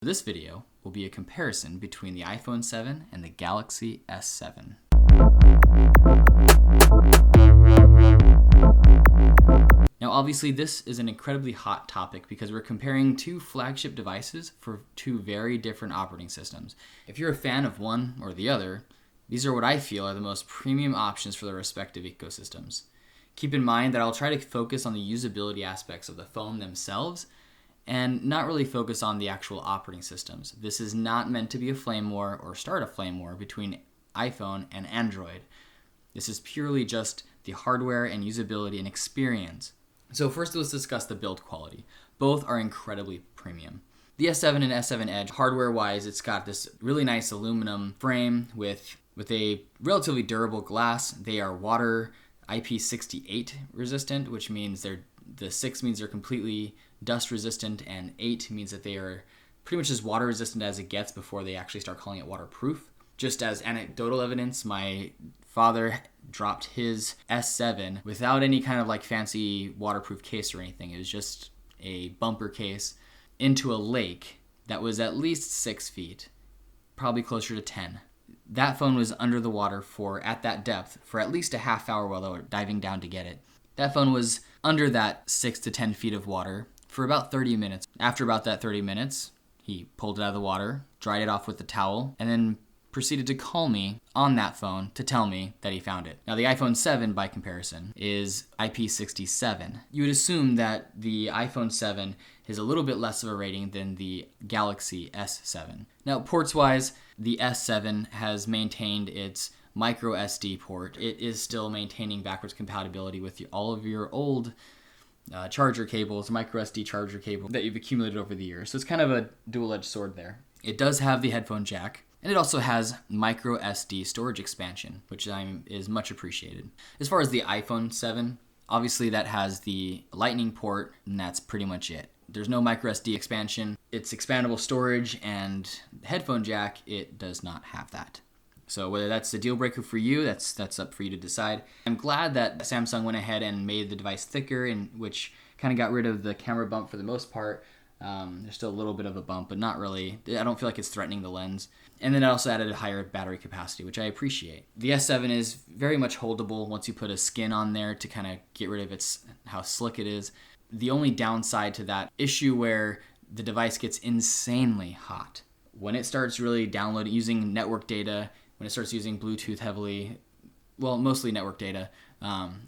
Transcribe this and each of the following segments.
This video will be a comparison between the iPhone 7 and the Galaxy S7. Now obviously this is an incredibly hot topic because we're comparing two flagship devices for two very different operating systems. If you're a fan of one or the other, these are what I feel are the most premium options for their respective ecosystems. Keep in mind that I'll try to focus on the usability aspects of the phone themselves and not really focus on the actual operating systems. This is not meant to be a flame war or start a flame war between iPhone and Android. This is purely just the hardware and usability and experience. So first let's discuss the build quality. Both are incredibly premium. The S7 and S7 Edge, hardware-wise, it's got this really nice aluminum frame with a relatively durable glass. They are water IP68 resistant, which means the 6 means they're completely dust resistant, and 8 means that they are pretty much as water resistant as it gets before they actually start calling it waterproof. Just as anecdotal evidence, my father dropped his S7 without any kind of like fancy waterproof case or anything. It was just a bumper case into a lake that was at least 6 feet, probably closer to 10. That phone was under the water at that depth for at least a half hour while they were diving down to get it. That phone was under that 6 to 10 feet of water for about 30 minutes. After about that 30 minutes, he pulled it out of the water, dried it off with a towel, and then proceeded to call me on that phone to tell me that he found it. Now the iPhone 7, by comparison, is IP67. You would assume that the iPhone 7 is a little bit less of a rating than the Galaxy S7. Now ports-wise, the S7 has maintained its micro SD port. It is still maintaining backwards compatibility with all of your old charger cables, micro SD charger cable that you've accumulated over the years. So it's kind of a dual-edged sword there. It does have the headphone jack, and it also has micro SD storage expansion, which is much appreciated. As far as the iPhone 7, obviously that has the Lightning port, and that's pretty much it. There's no micro SD expansion. It's expandable storage, and headphone jack, it does not have that. So whether that's a deal breaker for you, that's up for you to decide. I'm glad that Samsung went ahead and made the device thicker, which kind of got rid of the camera bump for the most part. There's still a little bit of a bump, but not really. I don't feel like it's threatening the lens. And then it also added a higher battery capacity, which I appreciate. The S7 is very much holdable once you put a skin on there to kind of get rid of how slick it is. The only downside to that issue where the device gets insanely hot. When it starts really downloading, using network data, when it starts using Bluetooth heavily, well, mostly network data,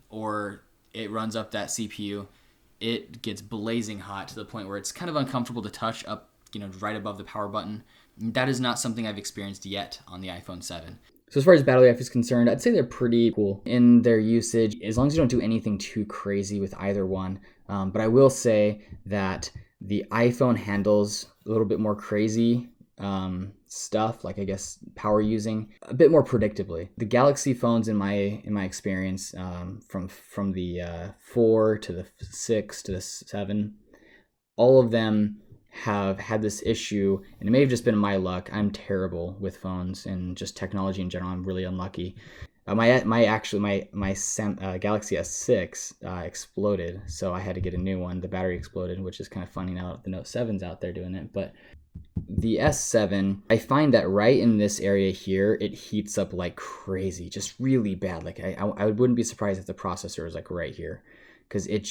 or it runs up that CPU, it gets blazing hot to the point where it's kind of uncomfortable to touch up, right above the power button. That is not something I've experienced yet on the iPhone 7. So as far as battery life is concerned, I'd say they're pretty cool in their usage, as long as you don't do anything too crazy with either one. But I will say that the iPhone handles a little bit more crazy stuff, like I guess power using, a bit more predictably. The Galaxy phones, in my experience, from the 4 to the 6 to the 7, all of them have had this issue, and it may have just been my luck. I'm terrible with phones and just technology in general. I'm really unlucky. My Galaxy S6 exploded, so I had to get a new one. The battery exploded, which is kind of funny now that the Note 7's out there doing it. But the S7, I find that right in this area here, it heats up like crazy, just really bad. Like I wouldn't be surprised if the processor is like right here, because it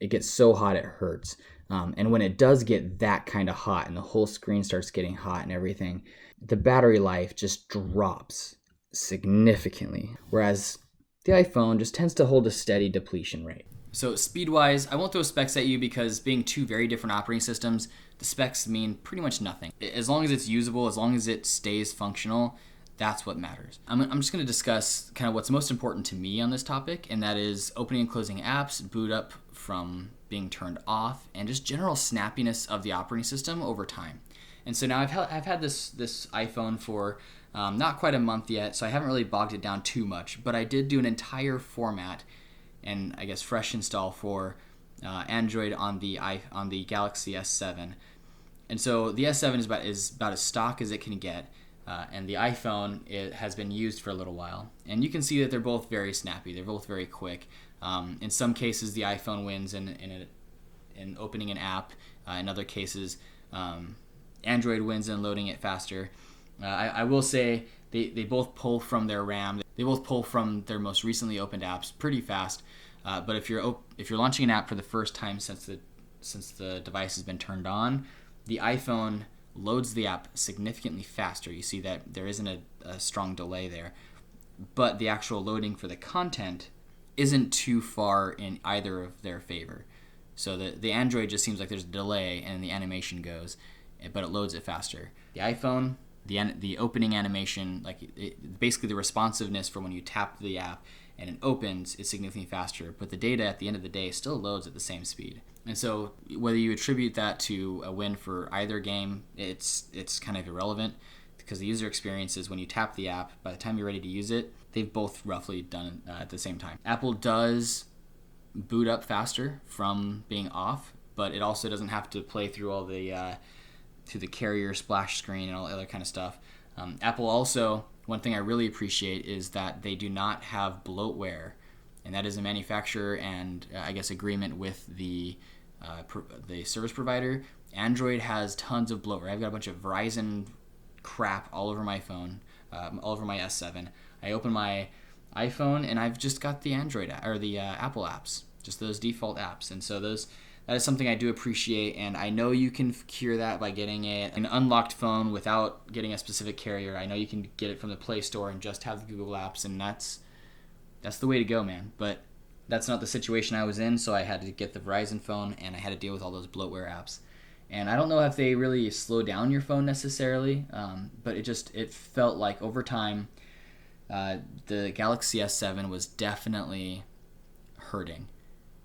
gets so hot it hurts. And when it does get that kind of hot and the whole screen starts getting hot and everything, the battery life just drops significantly, whereas the iPhone just tends to hold a steady depletion rate. So speed-wise, I won't throw specs at you because being two very different operating systems, the specs mean pretty much nothing. As long as it's usable, as long as it stays functional, that's what matters. I'm just going to discuss kind of what's most important to me on this topic, and that is opening and closing apps, boot up from being turned off, and just general snappiness of the operating system over time. And so now I've had this iPhone for not quite a month yet, so I haven't really bogged it down too much, but I did do an entire format and I guess fresh install for Android on the Galaxy S7. And so the S7 is about as stock as it can get, and the iPhone, it has been used for a little while. And you can see that they're both very snappy. They're both very quick. In some cases, the iPhone wins in opening an app. In other cases, Android wins in loading it faster. I will say they both pull from their RAM. They both pull from their most recently opened apps pretty fast. But if you're launching an app for the first time since the device has been turned on, the iPhone loads the app significantly faster. You see that there isn't a strong delay there, but the actual loading for the content isn't too far in either of their favor. So the Android just seems like there's a delay and the animation goes, but it loads it faster. The iPhone, the opening animation, basically the responsiveness for when you tap the app and it opens is significantly faster, but the data at the end of the day still loads at the same speed. And so whether you attribute that to a win for either game, it's kind of irrelevant, because the user experience is when you tap the app, by the time you're ready to use it, they've both roughly done it at the same time. Apple does boot up faster from being off, but it also doesn't have to play through all the through the carrier splash screen and all the other kind of stuff. Apple also, one thing I really appreciate is that they do not have bloatware, and that is a manufacturer and I guess agreement with the service provider. Android has tons of bloatware. I've got a bunch of Verizon crap all over my phone, all over my S7. I open my iPhone and I've just got the Android or the Apple apps, just those default apps, and so that is something I do appreciate, and I know you can cure that by getting an unlocked phone without getting a specific carrier. I know you can get it from the Play Store and just have the Google apps, and that's the way to go, man. But that's not the situation I was in, so I had to get the Verizon phone, and I had to deal with all those bloatware apps. And I don't know if they really slow down your phone necessarily, but it felt like over time, the Galaxy S7 was definitely hurting.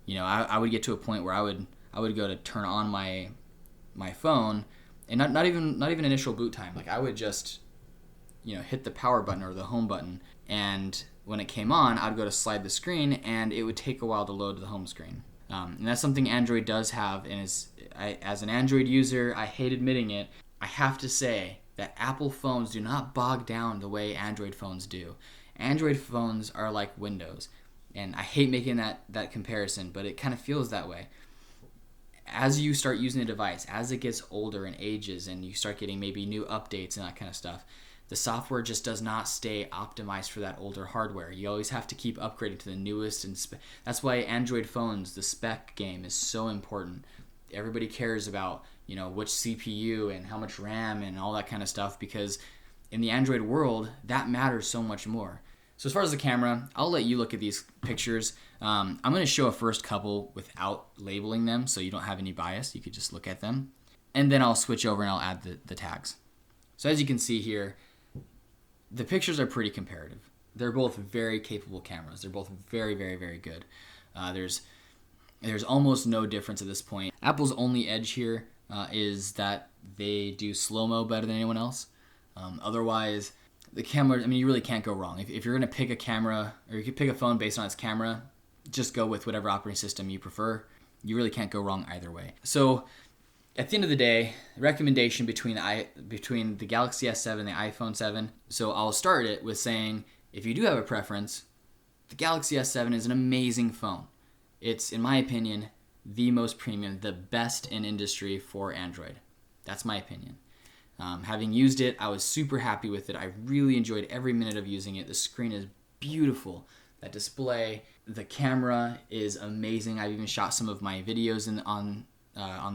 You know, I would get to a point where I would go to turn on my phone, and not even initial boot time. Like I would just, hit the power button or the home button, and when it came on, I'd go to slide the screen, and it would take a while to load the home screen. And that's something Android does have, and as an Android user, I hate admitting it, I have to say that Apple phones do not bog down the way Android phones do. Android phones are like Windows, and I hate making that comparison, but it kind of feels that way. As you start using the device, as it gets older and ages, and you start getting maybe new updates and that kind of stuff, the software just does not stay optimized for that older hardware. You always have to keep upgrading to the newest, and that's why Android phones, the spec game is so important. Everybody cares about, which CPU and how much RAM and all that kind of stuff, because in the Android world, that matters so much more. So as far as the camera, I'll let you look at these pictures. I'm going to show a first couple without labeling them, so you don't have any bias. You could just look at them. And then I'll switch over and I'll add the tags. So as you can see here, the pictures are pretty comparative. They're both very capable cameras. They're both very, very, very good. There's almost no difference at this point. Apple's only edge here is that they do slow-mo better than anyone else. Otherwise, the camera, you really can't go wrong. If you're going to pick a camera, or you could pick a phone based on its camera, just go with whatever operating system you prefer. You really can't go wrong either way. So at the end of the day, the recommendation between the Galaxy S7 and the iPhone 7, so I'll start it with saying, if you do have a preference, the Galaxy S7 is an amazing phone. It's, in my opinion, the most premium, the best in industry for Android. That's my opinion. Having used it, I was super happy with it. I really enjoyed every minute of using it. The screen is beautiful. That display, the camera is amazing. I've even shot some of my videos on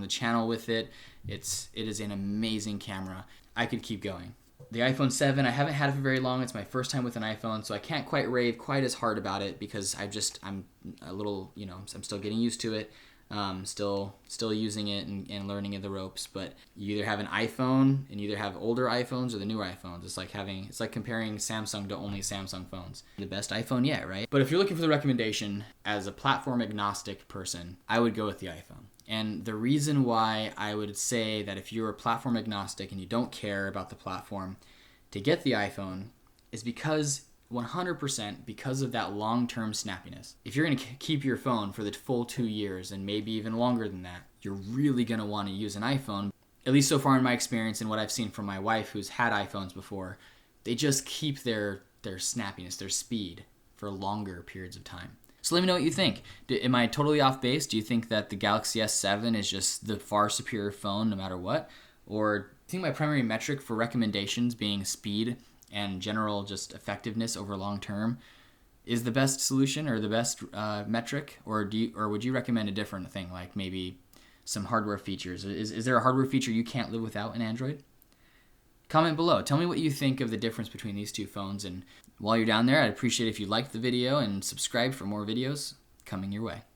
the channel with it. It is an amazing camera. I could keep going. The iPhone 7, I haven't had it for very long. It's my first time with an iPhone, so I can't quite rave quite as hard about it because I'm a little, I'm still getting used to it. Still using it and learning the ropes. But you either have an iPhone and you either have older iPhones or the newer iPhones. It's like comparing Samsung to only Samsung phones. The best iPhone yet, right? But if you're looking for the recommendation as a platform agnostic person, I would go with the iPhone. And the reason why I would say that if you're a platform agnostic and you don't care about the platform to get the iPhone is because 100% because of that long-term snappiness. If you're going to keep your phone for the full 2 years and maybe even longer than that, you're really going to want to use an iPhone. At least so far in my experience and what I've seen from my wife who's had iPhones before, they just keep their snappiness, their speed for longer periods of time. So So let me know what you think. Am I totally off base? Do you think that the Galaxy S7 is just the far superior phone no matter what? Or do you think my primary metric for recommendations being speed and general just effectiveness over long term is the best solution or the best metric? Or would you recommend a different thing, like maybe some hardware features? Is there a hardware feature you can't live without in Android? Comment below. Tell me what you think of the difference between these two phones. And while you're down there, I'd appreciate if you liked the video and subscribe for more videos coming your way.